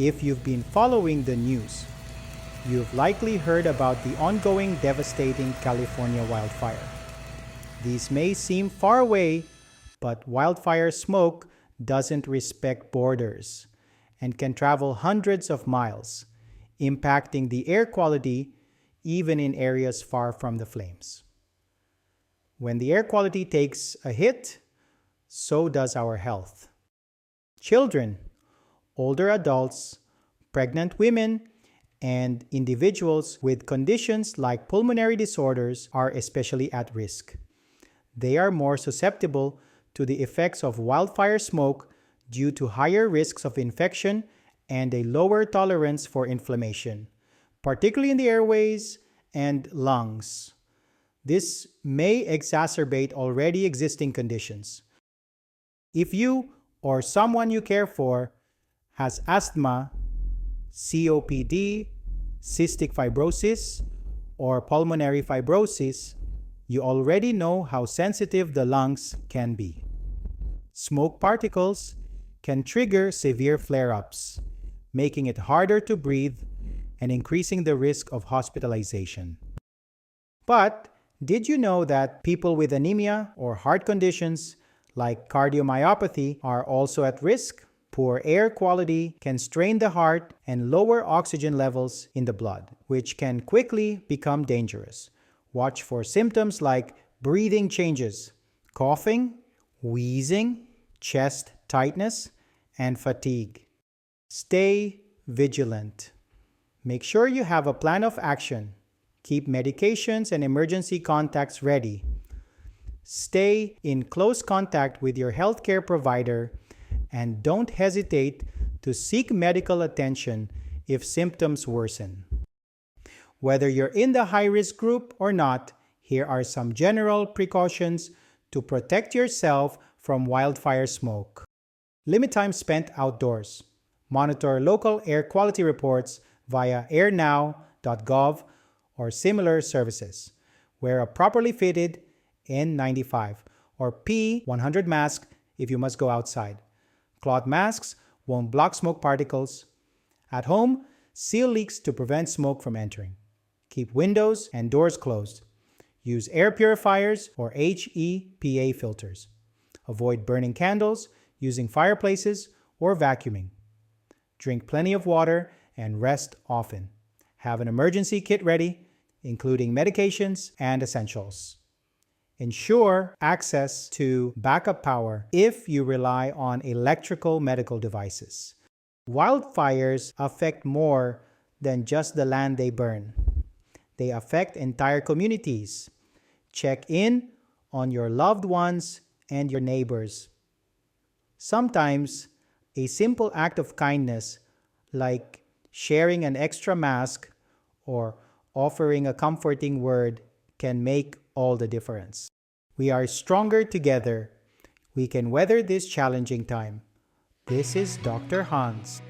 If you've been following the news, you've likely heard about the ongoing devastating California wildfire. These may seem far away, but wildfire smoke doesn't respect borders and can travel hundreds of miles, impacting the air quality even in areas far from the flames. When the air quality takes a hit, so does our health. Children, older adults, pregnant women, and individuals with conditions like pulmonary disorders are especially at risk. They are more susceptible to the effects of wildfire smoke due to higher risks of infection and a lower tolerance for inflammation, particularly in the airways and lungs. This may exacerbate already existing conditions. If you or someone you care for has asthma, COPD, cystic fibrosis, or pulmonary fibrosis, you already know how sensitive the lungs can be. Smoke particles can trigger severe flare-ups, making it harder to breathe and increasing the risk of hospitalization. But did you know that people with anemia or heart conditions like cardiomyopathy are also at risk? Poor air quality can strain the heart and lower oxygen levels in the blood, which can quickly become dangerous. Watch for symptoms like breathing changes, coughing, wheezing, chest tightness, and fatigue. Stay vigilant. Make sure you have a plan of action. Keep medications and emergency contacts ready. Stay in close contact with your healthcare provider and don't hesitate to seek medical attention if symptoms worsen. Whether you're in the high-risk group or not, here are some general precautions to protect yourself from wildfire smoke. Limit time spent outdoors. Monitor local air quality reports via airnow.gov or similar services. Wear a properly fitted N95 or P100 mask if you must go outside. Cloth masks won't block smoke particles. At home, seal leaks to prevent smoke from entering. Keep windows and doors closed. Use air purifiers or HEPA filters. Avoid burning candles, using fireplaces, or vacuuming. Drink plenty of water and rest often. Have an emergency kit ready, including medications and essentials. Ensure access to backup power if you rely on electrical medical devices. Wildfires affect more than just the land they burn. They affect entire communities. Check in on your loved ones and your neighbors. Sometimes, a simple act of kindness, like sharing an extra mask or offering a comforting word, can make all the difference. We are stronger together. We can weather this challenging time. This is Dr. Hanz.